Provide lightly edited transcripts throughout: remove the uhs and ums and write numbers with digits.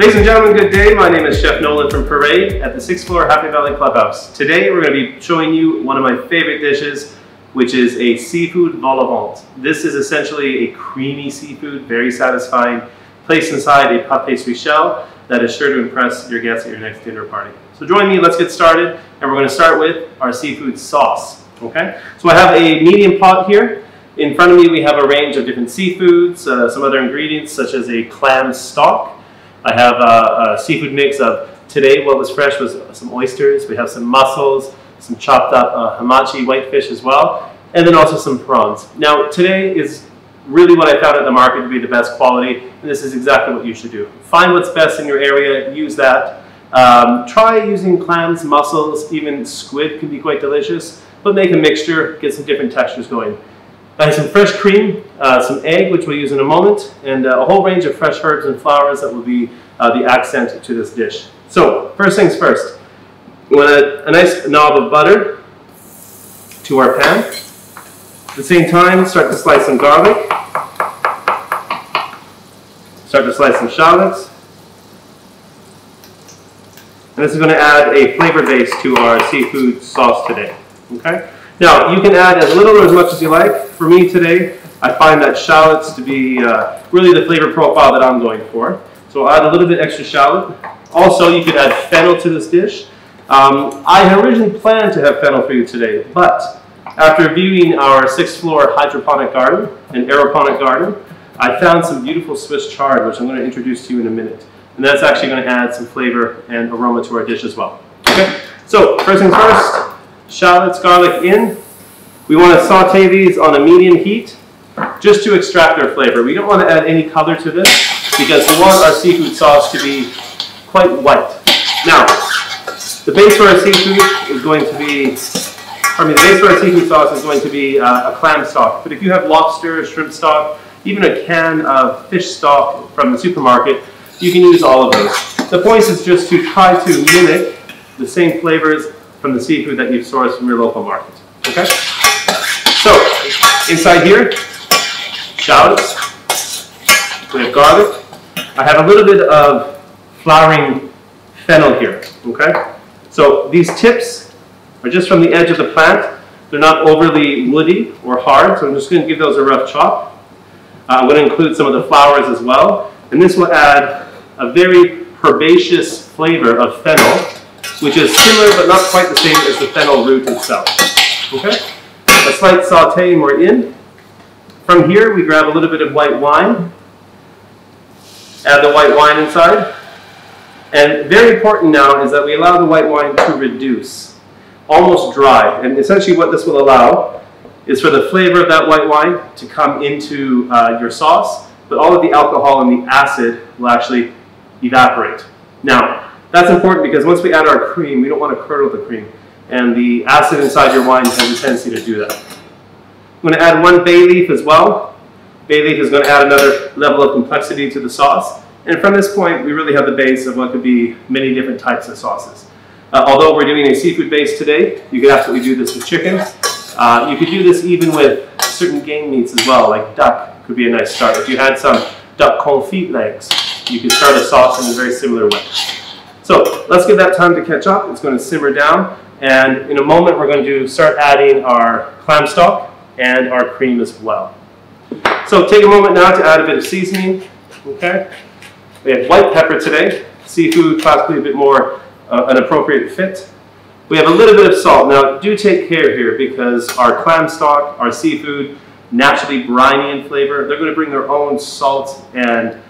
Ladies and gentlemen, good day. My name is Chef Nolan from Parade at the 6th floor Happy Valley Clubhouse. Today we're going to be showing you one of my favorite dishes, which is a seafood vol au vent. This is essentially a creamy seafood, very satisfying, placed inside a puff pastry shell that is sure to impress your guests at your next dinner party. So join me, let's get started, and we're going to start with our seafood sauce. Okay? So I have a medium pot here. In front of me we have a range of different seafoods, some other ingredients such as a clam stock. I have a seafood mix of, today what was fresh was some oysters, we have some mussels, some chopped up hamachi whitefish as well, and then also some prawns. Now today is really what I found at the market to be the best quality, and this is exactly what you should do. Find what's best in your area, use that. Try using clams, mussels, even squid can be quite delicious, but make a mixture, get some different textures going. I have some fresh cream, some egg, which we'll use in a moment, and a whole range of fresh herbs and flowers that will be the accent to this dish. So, first things first, we want a nice knob of butter to our pan. At the same time, start to slice some garlic, start to slice some shallots, and this is going to add a flavor base to our seafood sauce today. Okay? Now, you can add as little or as much as you like. For me today, I find that shallots to be really the flavor profile that I'm going for. So I'll add a little bit extra shallot. Also, you could add fennel to this dish. I had originally planned to have fennel for you today, but after viewing our 6th floor hydroponic garden and aeroponic garden, I found some beautiful Swiss chard, which I'm going to introduce to you in a minute. And that's actually going to add some flavor and aroma to our dish as well. Okay? So, first things first. Shallots, garlic in. We want to saute these on a medium heat just to extract their flavor. We don't want to add any color to this because we want our seafood sauce to be quite white. Now, the base for our seafood is going to be, the base for our seafood sauce is going to be a clam stock. But if you have lobster, shrimp stock, even a can of fish stock from the supermarket, you can use all of those. The point is just to try to mimic the same flavors from the seafood that you've sourced from your local market. Okay? So, inside here, shallots, we have garlic. I have a little bit of flowering fennel here. Okay? So, these tips are just from the edge of the plant. They're not overly woody or hard, so I'm just going to give those a rough chop. I'm going to include some of the flowers as well, and this will add a very herbaceous flavor of fennel, which is similar but not quite the same as the fennel root itself. Okay? A slight saute and we're in. From here we grab a little bit of white wine, add the white wine inside, and very important now is that we allow the white wine to reduce, almost dry, and essentially what this will allow is for the flavor of that white wine to come into your sauce, but all of the alcohol and the acid will actually evaporate. Now, that's important because once we add our cream, we don't want to curdle the cream. And the acid inside your wine has a tendency to do that. I'm going to add one bay leaf as well. Bay leaf is going to add another level of complexity to the sauce. And from this point, we really have the base of what could be many different types of sauces. Although we're doing a seafood base today, you could absolutely do this with chicken. You could do this even with certain game meats as well, like duck could be a nice start. If you had some duck confit legs, you could start a sauce in a very similar way. So let's give that time to catch up. It's going to simmer down, and in a moment we're going to start adding our clam stock and our cream as well. So take a moment now to add a bit of seasoning. Okay, we have white pepper today. Seafood, possibly a bit more an appropriate fit. We have a little bit of salt. Now do take care here because our clam stock, our seafood, naturally briny in flavor. They're going to bring their own salt and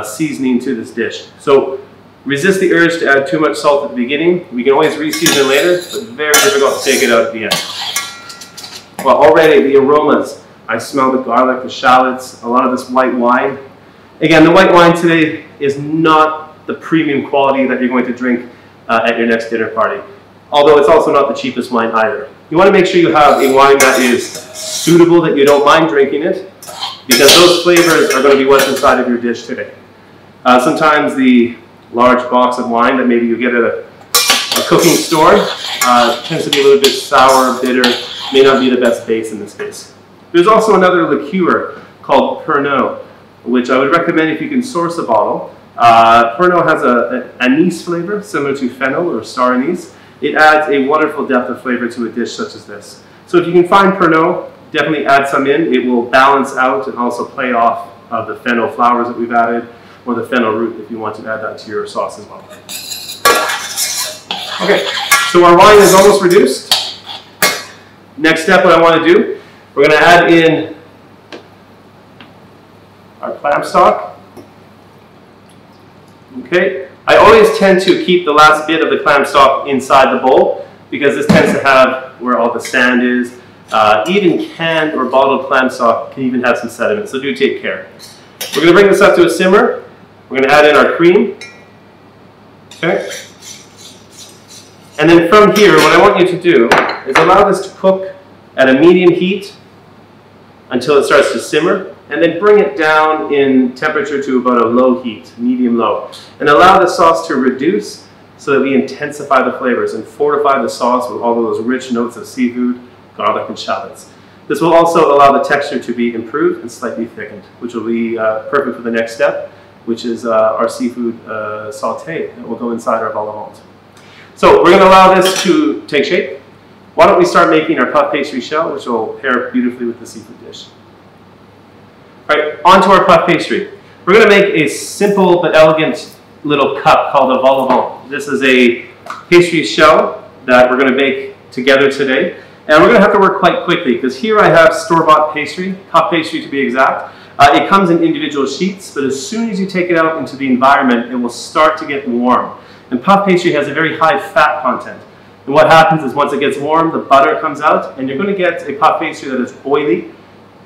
seasoning to this dish. So resist the urge to add too much salt at the beginning. We can always re-season later, but very difficult to take it out at the end. Well, already the aromas, I smell the garlic, the shallots, a lot of this white wine. Again, the white wine today is not the premium quality that you're going to drink at your next dinner party. Although it's also not the cheapest wine either. You want to make sure you have a wine that is suitable, that you don't mind drinking it, because those flavors are going to be what's inside of your dish today. Sometimes the large box of wine that maybe you get at a cooking store tends to be a little bit sour, bitter, may not be the best base in this case. There's also another liqueur called Pernod, which I would recommend if you can source a bottle. Pernod has an anise flavor, similar to fennel or star anise. It adds a wonderful depth of flavor to a dish such as this. So if you can find Pernod, definitely add some in. It will balance out and also play off of the fennel flowers that we've added, or the fennel root if you want to add that to your sauce as well. Okay, so our wine is almost reduced. Next step, what I want to do, we're going to add in our clam stock. Okay, I always tend to keep the last bit of the clam stock inside the bowl because this tends to have where all the sand is. Even canned or bottled clam stock can even have some sediment, so do take care. We're going to bring this up to a simmer. We're going to add in our cream. Okay. And then from here, what I want you to do is allow this to cook at a medium heat until it starts to simmer, and then bring it down in temperature to about a low heat, medium-low. And allow the sauce to reduce so that we intensify the flavors and fortify the sauce with all of those rich notes of seafood, garlic, and shallots. This will also allow the texture to be improved and slightly thickened, which will be perfect for the next step, which is our seafood sauté that will go inside our vol au vent. So we're going to allow this to take shape. Why don't we start making our puff pastry shell, which will pair beautifully with the seafood dish. All right, on to our puff pastry. We're going to make a simple but elegant little cup called a vol au vent. This is a pastry shell that we're going to bake together today. And we're going to have to work quite quickly because here I have store-bought pastry, puff pastry to be exact. It comes in individual sheets, but as soon as you take it out into the environment, it will start to get warm. And puff pastry has a very high fat content. And what happens is once it gets warm, the butter comes out, and you're going to get a puff pastry that is oily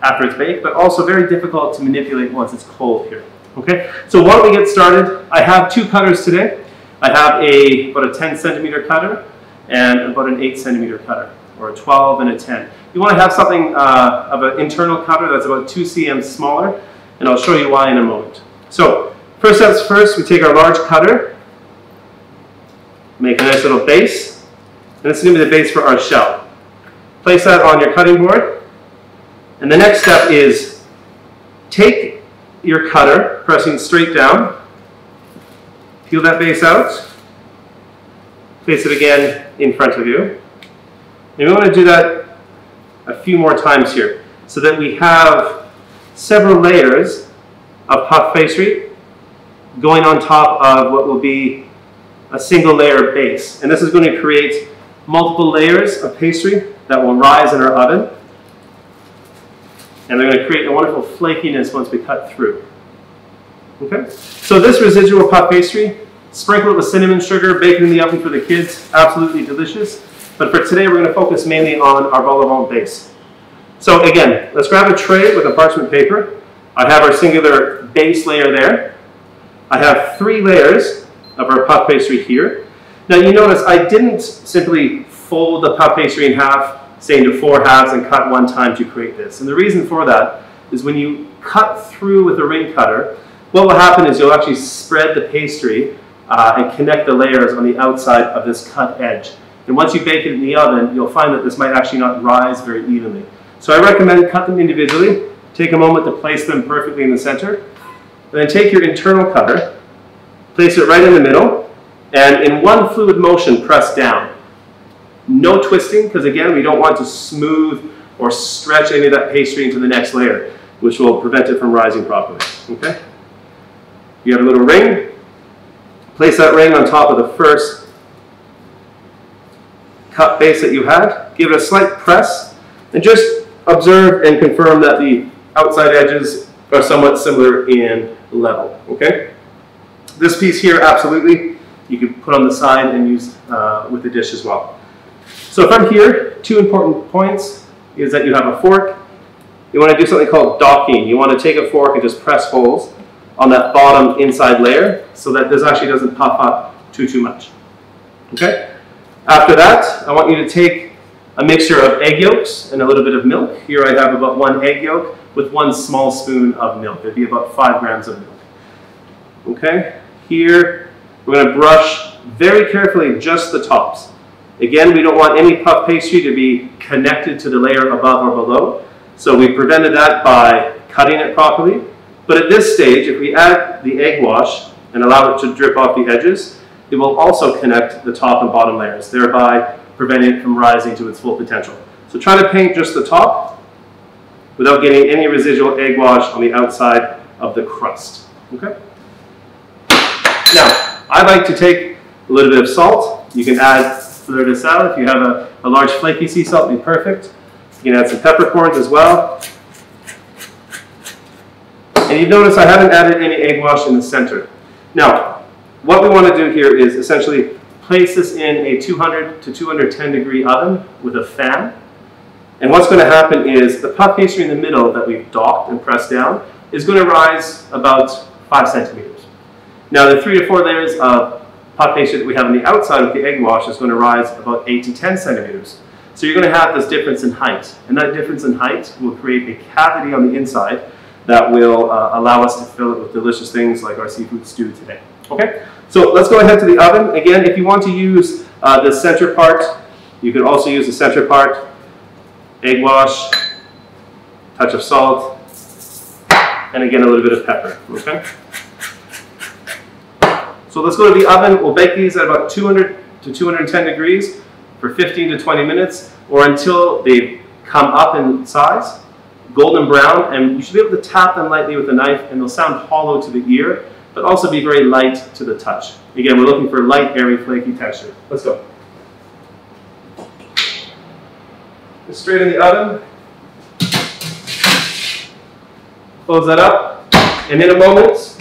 after it's baked, but also very difficult to manipulate once it's cold here. Okay, so why don't we get started? I have two cutters today. I have about a 10 centimeter cutter and about an 8 centimeter cutter, or a 12 and a 10. You want to have something of an internal cutter that's about 2 cm smaller, and I'll show you why in a moment. So first steps first, we take our large cutter, make a nice little base, and this is going to be the base for our shell. Place that on your cutting board, and the next step is take your cutter, pressing straight down, peel that base out, place it again in front of you. And we want to do that a few more times here so that we have several layers of puff pastry going on top of what will be a single layer base. And this is going to create multiple layers of pastry that will rise in our oven. And they're going to create a wonderful flakiness once we cut through. Okay? So this residual puff pastry, sprinkle it with cinnamon sugar, bake it in the oven for the kids, absolutely delicious. But for today, we're going to focus mainly on our vol au vent base. So again, let's grab a tray with a parchment paper. I have our singular base layer there. I have 3 layers of our puff pastry here. Now you notice I didn't simply fold the puff pastry in half, say into 4 halves and cut one time to create this. And the reason for that is when you cut through with a ring cutter, what will happen is you'll actually spread the pastry and connect the layers on the outside of this cut edge. And once you bake it in the oven, you'll find that this might actually not rise very evenly. So I recommend cut them individually, take a moment to place them perfectly in the center, and then take your internal cutter, place it right in the middle, and in one fluid motion, press down. No twisting, because again, we don't want to smooth or stretch any of that pastry into the next layer, which will prevent it from rising properly. Okay? You have a little ring. Place that ring on top of the first cut base that you had. Give it a slight press, and just observe and confirm that the outside edges are somewhat similar in level. Okay? This piece here, absolutely, you could put on the side and use with the dish as well. So from here, 2 important points is that you have a fork. You want to do something called docking. You want to take a fork and just press holes on that bottom inside layer so that this actually doesn't puff up too much. Okay? After that, I want you to take a mixture of egg yolks and a little bit of milk. Here I have about 1 egg yolk with 1 small spoon of milk. It'd be about 5 grams of milk. Okay? Here, we're going to brush very carefully just the tops. Again, we don't want any puff pastry to be connected to the layer above or below. So we prevented that by cutting it properly. But at this stage, if we add the egg wash, and allow it to drip off the edges, it will also connect the top and bottom layers, thereby preventing it from rising to its full potential. So try to paint just the top without getting any residual egg wash on the outside of the crust. Okay? Now, I like to take a little bit of salt. You can add fleur de sel. If you have a large flaky sea salt, it'd be perfect. You can add some peppercorns as well. And you've noticed I haven't added any egg wash in the center. Now, what we want to do here is essentially place this in a 200 to 210 degree oven with a fan. And what's going to happen is the puff pastry in the middle that we've docked and pressed down is going to rise about 5 centimeters. Now the 3 to 4 layers of puff pastry that we have on the outside with the egg wash is going to rise about 8 to 10 centimeters. So you're going to have this difference in height. And that difference in height will create a cavity on the inside that will allow us to fill it with delicious things like our seafood stew today. Okay, so let's go ahead to the oven. Again, if you want to use the center part, you can also use the center part, egg wash, touch of salt, and again a little bit of pepper. Okay. So let's go to the oven. We'll bake these at about 200 to 210 degrees for 15 to 20 minutes, or until they come up in size, golden brown, and you should be able to tap them lightly with a knife, and they'll sound hollow to the ear, but also be very light to the touch. Again, we're looking for light, airy, flaky texture. Let's go. Straight in the oven. Close that up, and in a moment,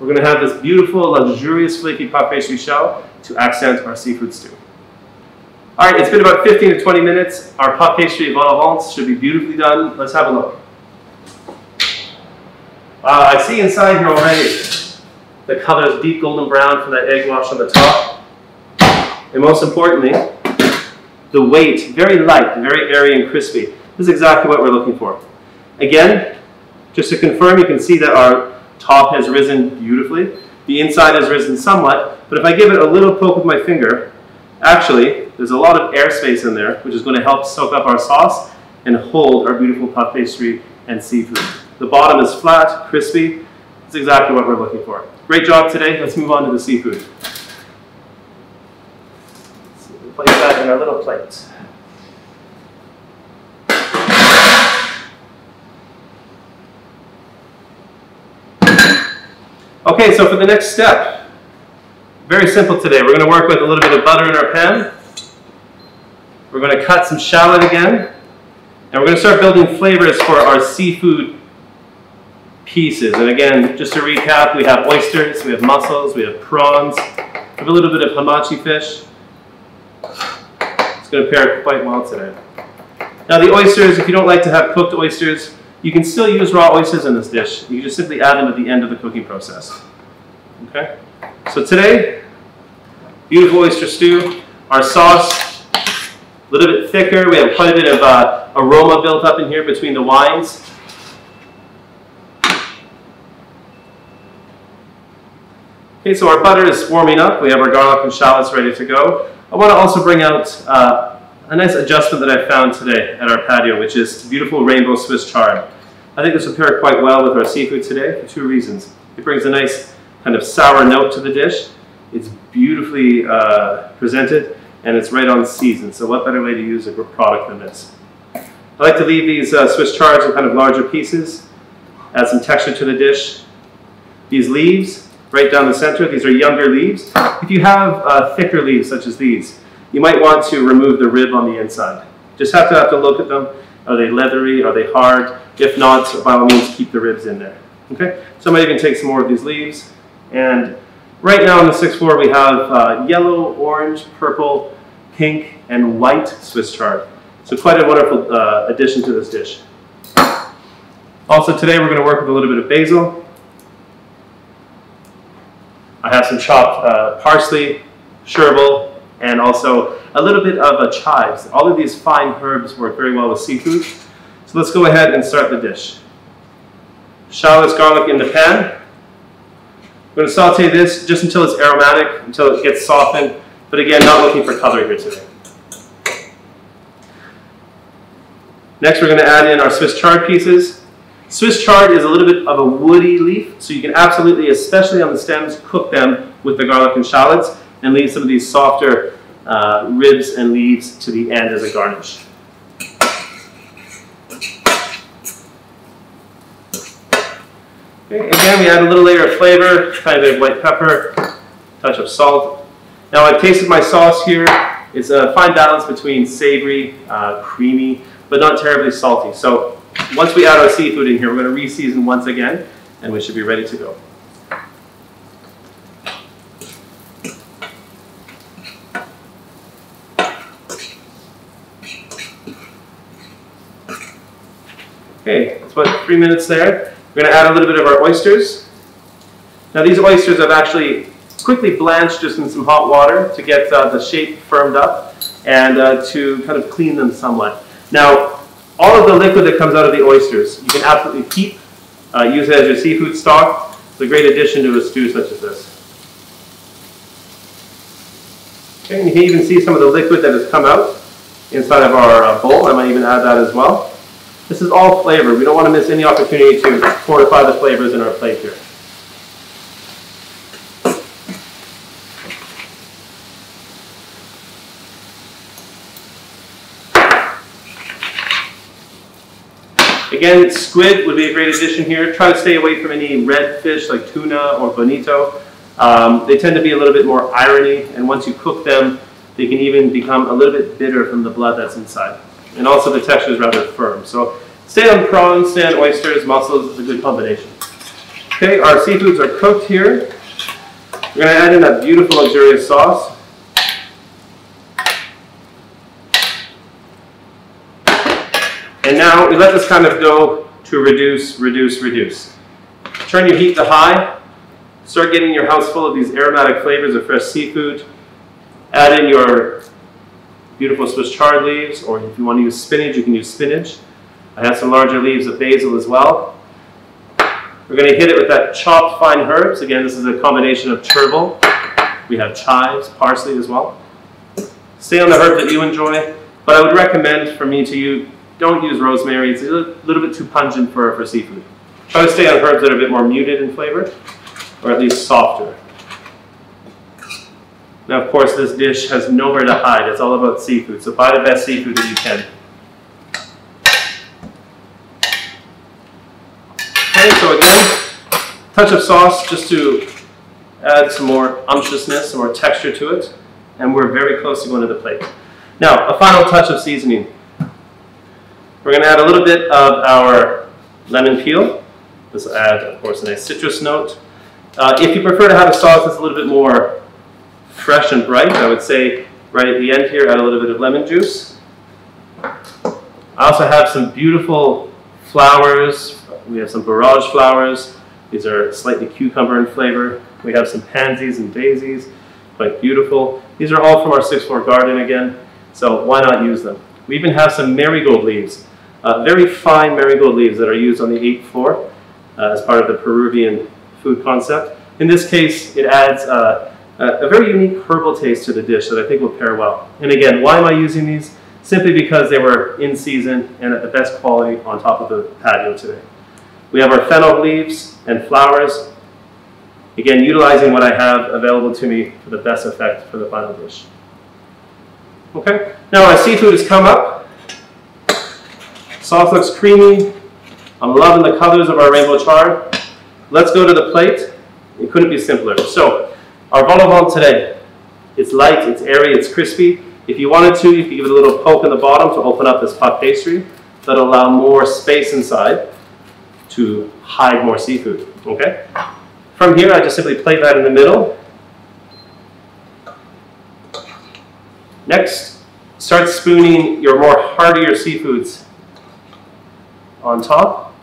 we're going to have this beautiful, luxurious, flaky puff pastry shell to accent our seafood stew. All right, it's been about 15 to 20 minutes. Our puff pastry vol au vent should be beautifully done. Let's have a look. I see inside here already the color is deep golden brown from that egg wash on the top. And most importantly, the weight, very light, very airy and crispy. This is exactly what we're looking for. Again, just to confirm, you can see that our top has risen beautifully. The inside has risen somewhat, but if I give it a little poke with my finger, actually, there's a lot of air space in there, which is going to help soak up our sauce and hold our beautiful puff pastry and seafood. The bottom is flat, crispy. That's exactly what we're looking for. Great job today. Let's move on to the seafood. So we'll place that in our little plate. Okay, so for the next step, very simple today. We're going to work with a little bit of butter in our pan. We're going to cut some shallot again. And we're going to start building flavors for our seafood pieces. And again, just to recap, we have oysters, we have mussels, we have prawns, we have a little bit of hamachi fish. It's going to pair quite well today. Now the oysters, if you don't like to have cooked oysters, you can still use raw oysters in this dish. You can just simply add them at the end of the cooking process. Okay? So today, beautiful oyster stew. Our sauce, a little bit thicker. We have quite a bit of aroma built up in here between the wines. Okay, so our butter is warming up. We have our garlic and shallots ready to go. I want to also bring out a nice adjustment that I found today at our patio, which is beautiful rainbow Swiss chard. I think this will pair quite well with our seafood today for 2 reasons. It brings a nice kind of sour note to the dish. It's beautifully presented, and it's right on season. So what better way to use a product than this? I like to leave these Swiss chards in kind of larger pieces, add some texture to the dish. These leaves, right down the center, these are younger leaves. If you have thicker leaves such as these, you might want to remove the rib on the inside. Just have to look at them. Are they leathery? Are they hard? If not, by all means, keep the ribs in there. Okay? So I might even take some more of these leaves. And right now on the 6th floor, we have yellow, orange, purple, pink, and white Swiss chard. So quite a wonderful addition to this dish. Also today, we're going to work with a little bit of basil. I have some chopped parsley, chervil, and also a little bit of chives. All of these fine herbs work very well with seafood. So let's go ahead and start the dish. Shallots, garlic in the pan. We're going to saute this just until it's aromatic, until it gets softened. But again, not looking for color here today. Next, we're going to add in our Swiss chard pieces. Swiss chard is a little bit of a woody leaf, so you can absolutely, especially on the stems, cook them with the garlic and shallots and leave some of these softer ribs and leaves to the end as a garnish. Okay, again, we add a little layer of flavor, kind of white pepper, touch of salt. Now I've tasted my sauce here. It's a fine balance between savory, creamy, but not terribly salty. So once we add our seafood in here, we're going to re-season once again, and we should be ready to go. Okay, it's about 3 minutes there. We're going to add a little bit of our oysters. Now these oysters I've actually quickly blanched just in some hot water to get the shape firmed up and to kind of clean them somewhat. Now, all of the liquid that comes out of the oysters, you can absolutely keep, use it as your seafood stock. It's a great addition to a stew such as this. Okay, and you can even see some of the liquid that has come out inside of our bowl. I might even add that as well. This is all flavor. We don't want to miss any opportunity to fortify the flavors in our plate here. Again, squid would be a great addition here. Try to stay away from any red fish like tuna or bonito. They tend to be a little bit more irony, and once you cook them, they can even become a little bit bitter from the blood that's inside. And also the texture is rather firm. So stay on prawns, stay on oysters, mussels is a good combination. Okay, our seafoods are cooked here. We're going to add in that beautiful luxurious sauce. And now we let this kind of go to reduce, reduce, reduce. Turn your heat to high. Start getting your house full of these aromatic flavors of fresh seafood. Add in your beautiful Swiss chard leaves, or if you want to use spinach, you can use spinach. I have some larger leaves of basil as well. We're going to hit it with that chopped fine herbs. Again, this is a combination of chervil. We have chives, parsley as well. Stay on the herbs that you enjoy, but I would recommend for me to use, don't use rosemary. It's a little bit too pungent for seafood. Try to stay on herbs that are a bit more muted in flavor, or at least softer. Now, of course, this dish has nowhere to hide. It's all about seafood, so buy the best seafood that you can. Okay, so again, touch of sauce just to add some more unctuousness, some more texture to it, and we're very close to going to the plate. Now, a final touch of seasoning. We're going to add a little bit of our lemon peel. This will add, of course, a nice citrus note. If you prefer to have a sauce that's a little bit more fresh and bright, I would say right at the end here, add a little bit of lemon juice. I also have some beautiful flowers. We have some barrage flowers. These are slightly cucumber in flavor. We have some pansies and daisies, quite beautiful. These are all from our 6th-floor garden again, so why not use them? We even have some marigold leaves, very fine marigold leaves that are used on the 8th floor as part of the Peruvian food concept. In this case, it adds a very unique herbal taste to the dish that I think will pair well. And again, why am I using these? Simply because they were in season and at the best quality on top of the patio today. We have our fennel leaves and flowers. Again, utilizing what I have available to me for the best effect for the final dish. Okay, now our seafood has come up. Sauce looks creamy. I'm loving the colors of our rainbow chard. Let's go to the plate. It couldn't be simpler. So, our vol au vent today, it's light, it's airy, it's crispy. If you wanted to, you could give it a little poke in the bottom to open up this pot pastry. That'll allow more space inside to hide more seafood, okay? From here, I just simply plate that in the middle. Next, start spooning your more heartier seafoods on top.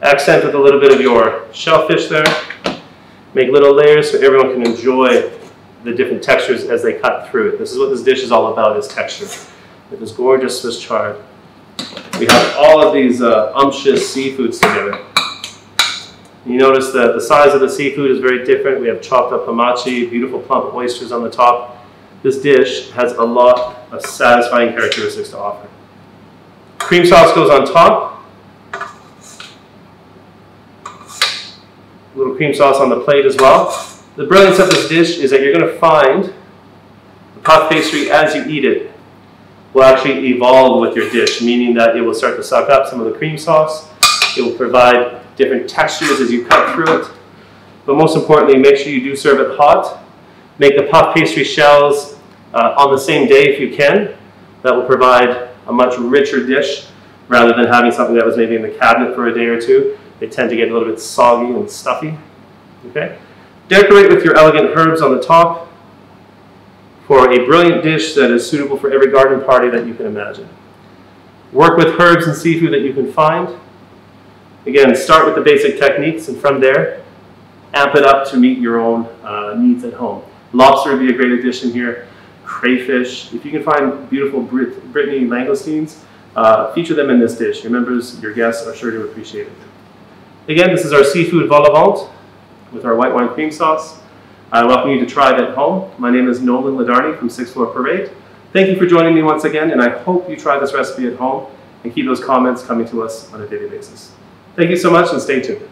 Accent with a little bit of your shellfish there. Make little layers so everyone can enjoy the different textures as they cut through it. This is what this dish is all about, is texture. With this gorgeous Swiss chard. We have all of these umptious seafoods together. You notice that the size of the seafood is very different. We have chopped up hamachi, beautiful plump oysters on the top. This dish has a lot of satisfying characteristics to offer. Cream sauce goes on top. A little cream sauce on the plate as well. The brilliance of this dish is that you're going to find the puff pastry as you eat it will actually evolve with your dish, meaning that it will start to suck up some of the cream sauce. It will provide different textures as you cut through it. But most importantly, make sure you do serve it hot. Make the puff pastry shells on the same day if you can. That will provide a much richer dish rather than having something that was maybe in the cabinet for a day or two. They tend to get a little bit soggy and stuffy. Okay? Decorate with your elegant herbs on the top for a brilliant dish that is suitable for every garden party that you can imagine. Work with herbs and seafood that you can find. Again, start with the basic techniques, and from there, amp it up to meet your own needs at home. Lobster would be a great addition here. Crayfish. If you can find beautiful Brittany langoustines, feature them in this dish. Your members, your guests are sure to appreciate it. Again, this is our seafood vol au vent with our white wine cream sauce. I welcome you to try it at home. My name is Nolan Ladarni from 6th Floor Parade. Thank you for joining me once again, and I hope you try this recipe at home and keep those comments coming to us on a daily basis. Thank you so much, and stay tuned.